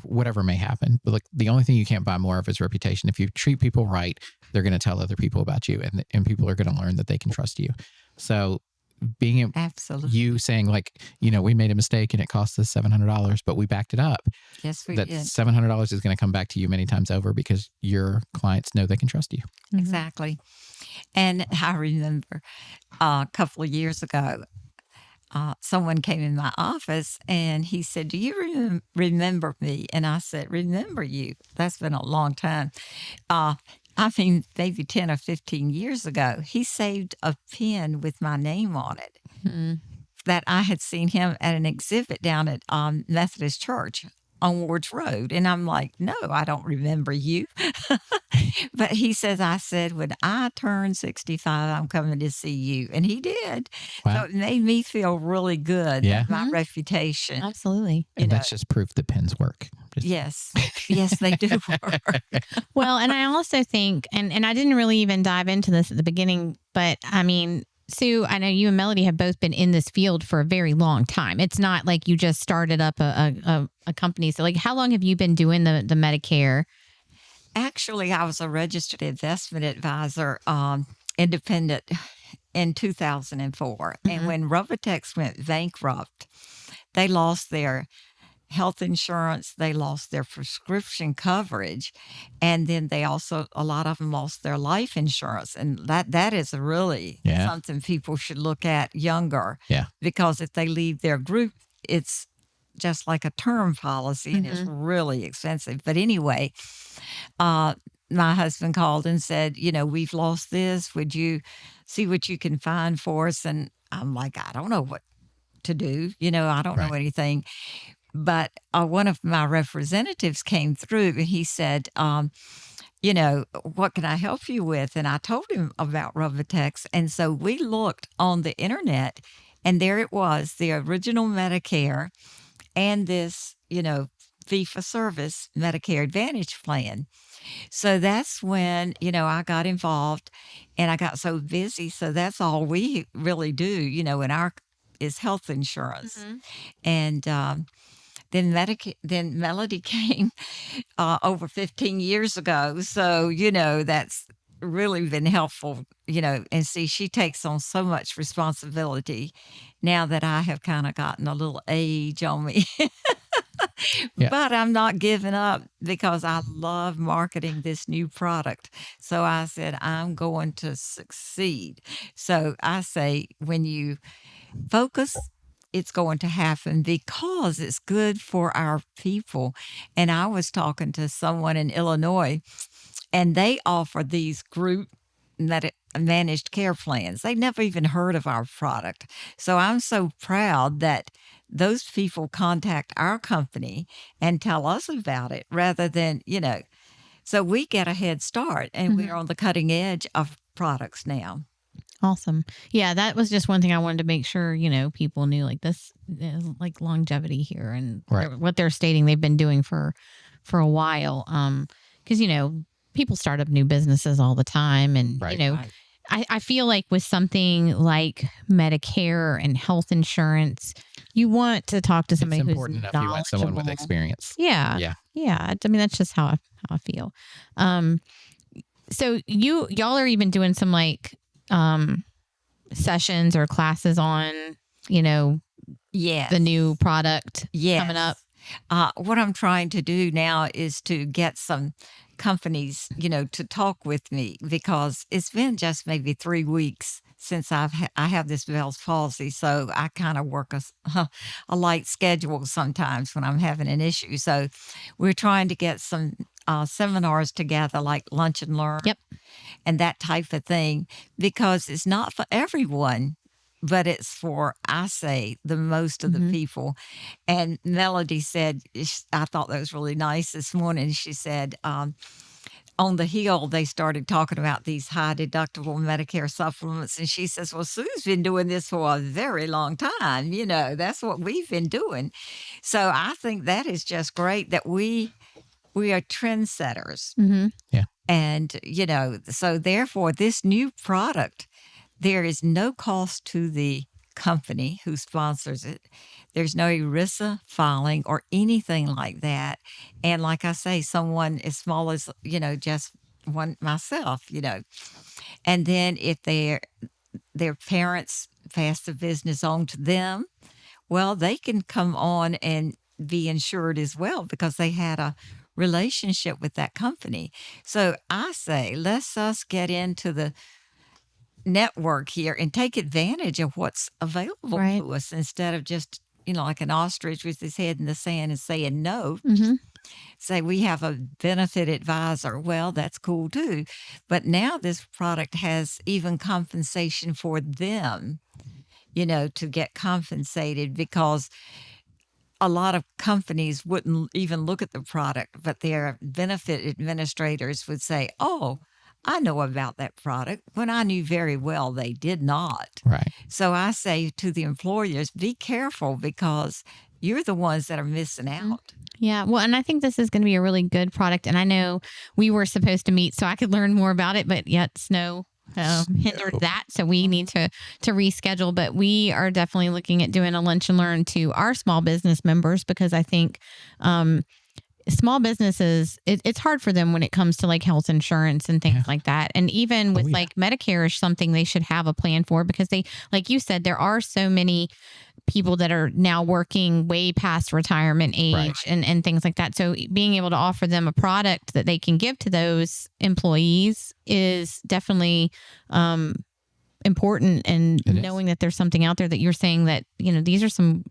whatever may happen, but like the only thing you can't buy more of is reputation. If you treat people right, they're going to tell other people about you and people are going to learn that they can trust you. So being absolutely, you saying like, we made a mistake and it cost us $700, but we backed it up. Yes, we did. That $700 is going to come back to you many times over because your clients know they can trust you. Exactly. And I remember a couple of years ago, someone came in my office and he said, do you remember me? And I said, remember you? That's been a long time. Maybe 10 or 15 years ago, he saved a pen with my name on it that I had seen him at an exhibit down at Methodist Church on Wards Road. And I'm like, no, I don't remember you. But he says, I said, when I turn 65, I'm coming to see you. And he did. Wow. So it made me feel really good. Yeah. My reputation. Absolutely. And that's just proof that pens work. Yes. Yes, they do work. Well, and I also think, and I didn't really even dive into this at the beginning, but I mean, Sue, I know you and Melody have both been in this field for a very long time. It's not like you just started up a company. So like, how long have you been doing the Medicare? Actually, I was a registered investment advisor, independent in 2004. And when Robotex went bankrupt, they lost their health insurance, they lost their prescription coverage, and then they also, a lot of them lost their life insurance. And that is really something people should look at younger. Yeah. Because if they leave their group, it's just like a term policy and it's really expensive. But anyway, my husband called and said, we've lost this. Would you see what you can find for us? And I'm like, I don't know what to do. I don't know anything. But one of my representatives came through and he said, what can I help you with? And I told him about Robotex. And so we looked on the internet and there it was, the original Medicare and this, fee-for-service Medicare Advantage plan. So that's when, I got involved and I got so busy. So that's all we really do, in our is health insurance. And then Melody came over 15 years ago. So, that's really been helpful, and see, she takes on so much responsibility now that I have kind of gotten a little age on me. But I'm not giving up because I love marketing this new product. So I said, I'm going to succeed. So I say, when you focus, it's going to happen because it's good for our people. And I was talking to someone in Illinois, and they offer these group managed care plans. They never even heard of our product. So I'm so proud that those people contact our company and tell us about it rather than, so we get a head start and we're on the cutting edge of products now. Awesome. Yeah, that was just one thing I wanted to make sure, people knew, like, this is like longevity here and what they're stating they've been doing for a while. Because, people start up new businesses all the time. And, I feel like with something like Medicare and health insurance, you want to talk to somebody who's important enough. You want someone with experience. Yeah. I mean, that's just how I feel. So y'all are even doing some like sessions or classes on, the new product coming up. What I'm trying to do now is to get some companies, to talk with me, because it's been just maybe 3 weeks since I have this Bell's palsy. So I kind of work a light schedule sometimes when I'm having an issue. So we're trying to get some seminars together, like Lunch and Learn and that type of thing, because it's not for everyone, but it's for, I say, the most of the people. And Melody said, I thought that was really nice this morning. She said, on the Hill, they started talking about these high deductible Medicare supplements. And she says, well, Sue's been doing this for a very long time. That's what we've been doing. So I think that is just great that we are trendsetters. Yeah. And, so therefore this new product, there is no cost to the company who sponsors it. There's no ERISA filing or anything like that. And like I say, someone as small as, just one myself, and then if their parents pass the business on to them, well, they can come on and be insured as well because they had a relationship with that company. So I say, let's us get into the network here and take advantage of what's available to us instead of just, like an ostrich with his head in the sand and saying no. Say we have a benefit advisor. Well, that's cool too. But now this product has even compensation for them, to get compensated, because a lot of companies wouldn't even look at the product, but their benefit administrators would say, oh, I know about that product, when I knew very well they did not. Right. So I say to the employers, be careful, because you're the ones that are missing out. Yeah. Well, and I think this is going to be a really good product. And I know we were supposed to meet so I could learn more about it, but yet snow hindered that. So we need to reschedule. But we are definitely looking at doing a lunch and learn to our small business members, because I think small businesses, it's hard for them when it comes to like health insurance and things like that. And even with like Medicare is something they should have a plan for, because they, like you said, there are so many people that are now working way past retirement age and things like that. So being able to offer them a product that they can give to those employees is definitely important. And knowing that there's something out there that you're saying that, these are some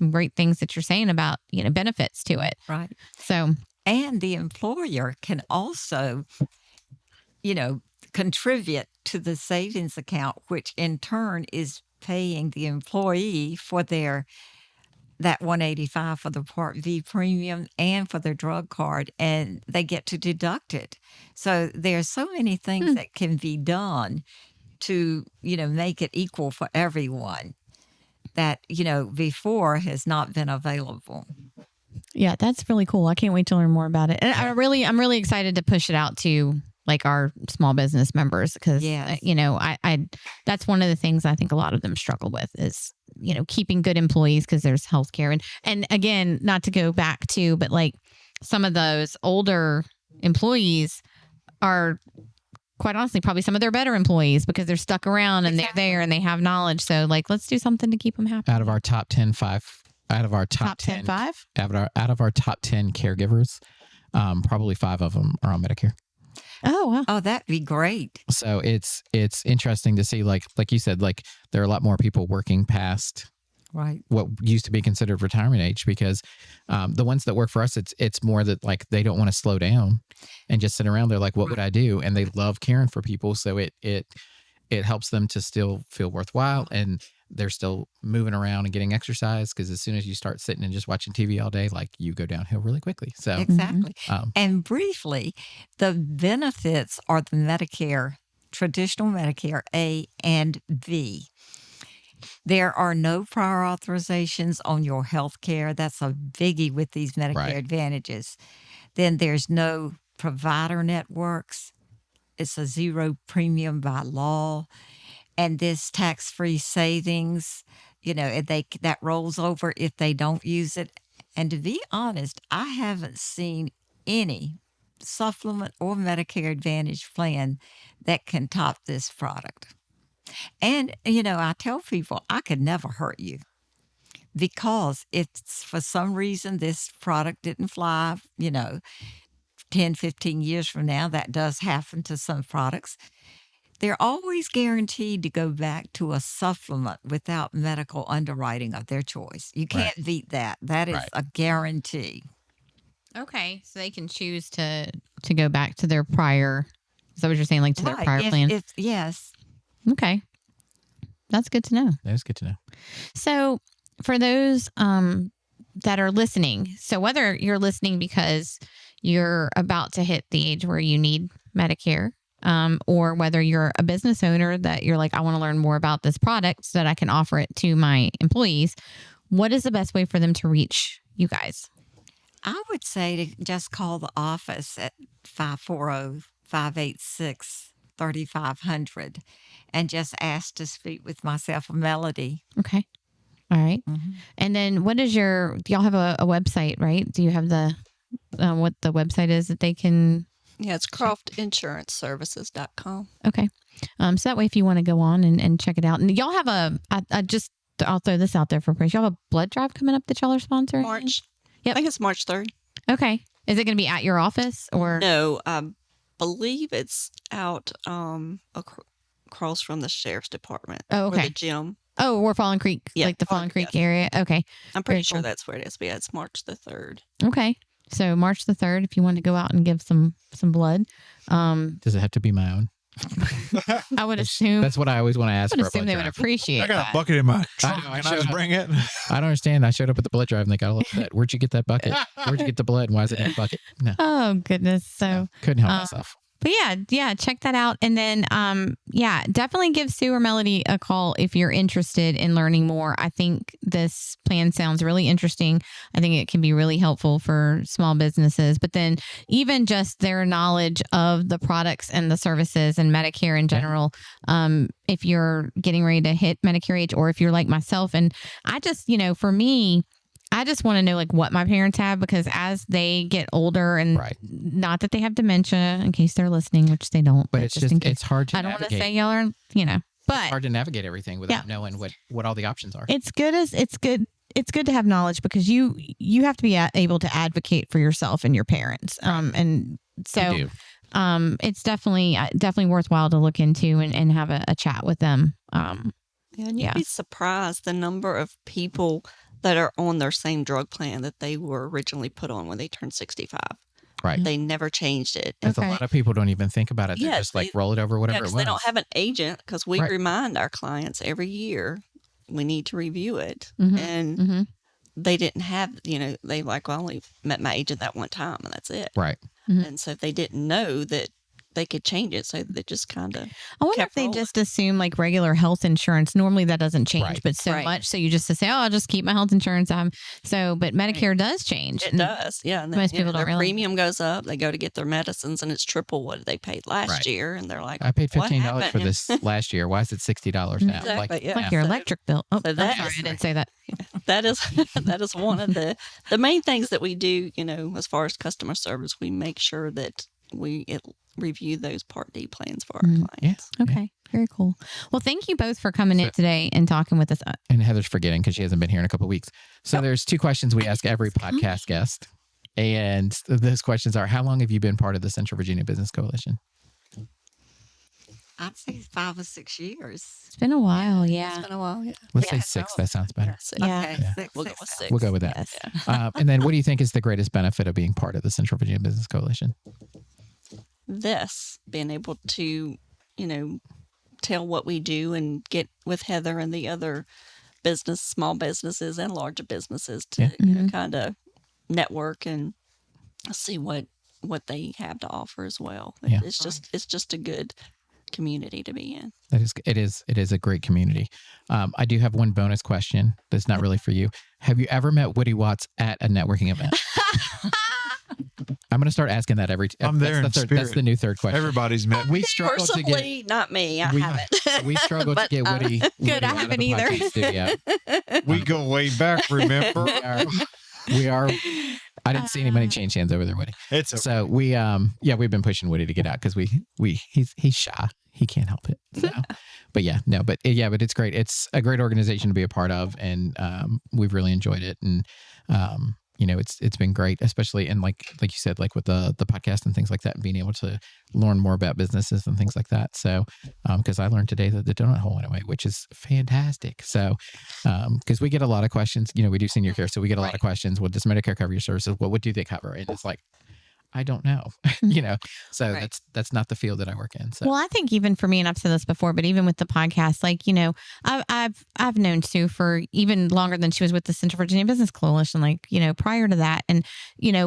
great things that you're saying about, benefits to it. Right. So, and the employer can also, contribute to the savings account, which in turn is paying the employee for that $185 for the Part V premium and for their drug card, and they get to deduct it. So there's so many things that can be done to, make it equal for everyone that, before has not been available. Yeah, that's really cool. I can't wait to learn more about it. And I'm really excited to push it out to like our small business members, because, I that's one of the things I think a lot of them struggle with is, keeping good employees, because there's healthcare. And again, not to go back to, but like some of those older employees are, quite honestly, probably some of their better employees, because they're stuck around and they're there and they have knowledge. So like, let's do something to keep them happy. Out of our top 10 caregivers, probably 5 of them are on Medicare. Oh, wow. Oh, that'd be great. So it's interesting to see, like you said, like there are a lot more people working past what used to be considered retirement age, because the ones that work for us, it's more that like they don't want to slow down and just sit around. They're like, what would I do? And they love caring for people. So it helps them to still feel worthwhile, and they're still moving around and getting exercise, because as soon as you start sitting and just watching TV all day, like you go downhill really quickly. So exactly. And briefly, the benefits are the Medicare, traditional Medicare A and B. There are no prior authorizations on your health care. That's a biggie with these Medicare Advantages. Then there's no provider networks. It's a zero premium by law. And this tax-free savings, that rolls over if they don't use it. And to be honest, I haven't seen any supplement or Medicare Advantage plan that can top this product. And, I tell people I could never hurt you, because if for some reason this product didn't fly, 10, 15 years from now, that does happen to some products. They're always guaranteed to go back to a supplement without medical underwriting of their choice. You can't beat that. That is a guarantee. Okay. So they can choose to go back to their prior, is that what you're saying? Like to their prior plan? Yes. Okay. That's good to know. That is good to know. So for those that are listening, so whether you're listening because you're about to hit the age where you need Medicare, or whether you're a business owner that you're like, I want to learn more about this product so that I can offer it to my employees, what is the best way for them to reach you guys? I would say to just call the office at 540-586-3500 and just ask to speak with myself or Melody. Okay. All right. Mm-hmm. And then do y'all have a website, right? Do you have what the website is that they can... Yeah, it's croftinsuranceservices.com. Okay. So that way, if you want to go on and check it out. And y'all have I'll throw this out there for praise. Y'all have a blood drive coming up that y'all are sponsoring? March. Yep. I think it's March 3rd. Okay. Is it going to be at your office or? No, I believe it's out across from the sheriff's department. Oh, okay. Or the gym. Oh, we're Fallen Creek, like the Fallen Creek area. Okay. I'm pretty sure that's where it is. But yeah, it's March the 3rd. Okay. So March the 3rd, if you want to go out and give some blood. Does it have to be my own? I would assume. That's what I always want to ask I would for a assume blood they drive. would appreciate I got that. a bucket in my I trunk. know, I Can I just showed bring it? I don't understand. I showed up at the blood drive and they got a little bit. Where'd you get that bucket? Where'd you get the blood? Why is it in a bucket? No. Oh, goodness. So Couldn't help myself. But yeah, check that out. And then, definitely give Sue or Melody a call if you're interested in learning more. I think this plan sounds really interesting. I think it can be really helpful for small businesses, but then even just their knowledge of the products and the services and Medicare in general. If you're getting ready to hit Medicare age, or if you're like myself, and I just, for me, I just want to know like what my parents have, because as they get older, and not that they have dementia, in case they're listening, which they don't, but it's just it's hard to I don't want to navigate. say y'all are, but It's hard to navigate everything without knowing what all the options are. it's good to have knowledge, because you have to be able to advocate for yourself and your parents. And so it's definitely worthwhile to look into and have a chat with them. And you'd be surprised the number of people that are on their same drug plan that they were originally put on when they turned 65. Right. They never changed it. Because a lot of people don't even think about it. They just roll it over, whatever it was. They don't have an agent, because we remind our clients every year we need to review it. Mm-hmm. And they didn't have, they like, well, I only met my agent that one time and that's it. Right. Mm-hmm. And so they didn't know that they could change it. So they just kind of I wonder if they just assume like regular health insurance. Normally that doesn't change, but so much. So you just say, oh, I'll just keep my health insurance. But Medicare does change. It does. Yeah. And most people don't their realize. Premium goes up. They go to get their medicines and it's triple what they paid last year. And they're like, I paid $15 for this last year. Why is it $60 now? Exactly, like your electric bill. Oh, So I'm sorry, I didn't say that. That is one of the main things that we do, as far as customer service. We make sure that we review those Part D plans for our clients. Yeah. Okay. Very cool. Well, thank you both for coming in today and talking with us. And Heather's forgetting because she hasn't been here in a couple of weeks. So there's two questions we ask every podcast guest. And those questions are, how long have you been part of the Central Virginia Business Coalition? I'd say 5 or 6 years. It's been a while. Yeah. It's been a while. Yeah. Let's say 6. That sounds better. Yeah. Okay, Yeah. We'll go with 6. We'll go with that. Yes. And then what do you think is the greatest benefit of being part of the Central Virginia Business Coalition? Being able to, tell what we do and get with Heather and the other small businesses and larger businesses to kind of network and see what they have to offer as well. Yeah. It's just a good community to be in. It is a great community. I do have one bonus question that's not really for you. Have you ever met Woody Watts at a networking event? I'm going to start asking that every. I'm there in spirit. That's the new third question. Everybody's met. We struggle to Personally, get. not me. I haven't. We struggle to get Woody. Good, I haven't either. We go way back. Remember, we are. I didn't see anybody change hands over there, Woody. It's okay. So we've been pushing Woody to get out because he's shy. He can't help it. So, but it's great. It's a great organization to be a part of, and we've really enjoyed it. And it's been great, especially in like you said, like with the podcast and things like that, and being able to learn more about businesses and things like that. So, because I learned today that the donut hole went away, which is fantastic. So, because we get a lot of questions, we do senior care, so we get a lot of questions. Well, does Medicare cover your services? What do they cover? And it's like, I don't know, so that's not the field that I work in. So. Well, I think even for me, and I've said this before, but even with the podcast, like, I've known Sue for even longer than she was with the Central Virginia Business Coalition, like, prior to that. And,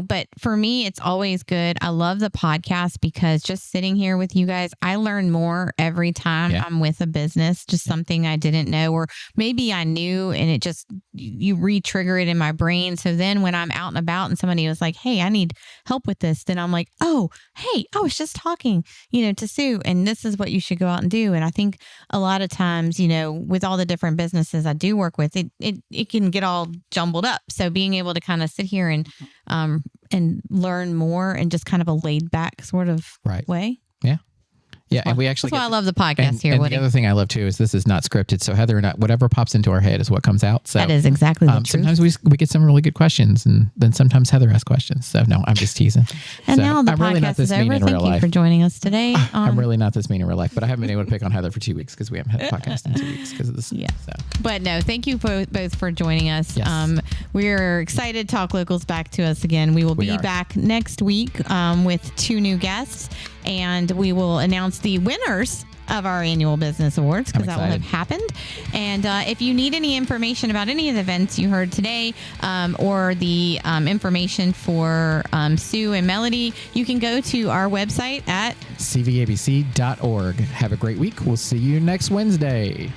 but for me, it's always good. I love the podcast because just sitting here with you guys, I learn more every time I'm with a business, just something I didn't know, or maybe I knew and it just, you re-trigger it in my brain. So then when I'm out and about and somebody was like, hey, I need help with this, then I'm like, oh, hey, I was just talking, to Sue, and this is what you should go out and do. And I think a lot of times, with all the different businesses I do work with, it can get all jumbled up. So being able to kind of sit here and learn more in just kind of a laid back sort of way. Yeah, and we actually. That's why I love the podcast here. And the other thing I love too is this is not scripted. So Heather and I, whatever pops into our head is what comes out. So that is exactly the truth. Sometimes we get some really good questions, and then sometimes Heather asks questions. So no, I'm just teasing. And so, now the podcast is over. Thank you for joining us today. I'm really not this mean in real life, but I haven't been able to pick on Heather for 2 weeks because we haven't had a podcast in 2 weeks because of this. Yeah. So. But no, thank you both for joining us. Yes. We're excited. Talk Local's back to us again. We will be back next week with 2 new guests. and we will announce the winners of our annual Business Awards, because that will have happened. And if you need any information about any of the events you heard today, or the information for Sue and Melody, you can go to our website at cvabc.org. Have a great week. We'll see you next Wednesday.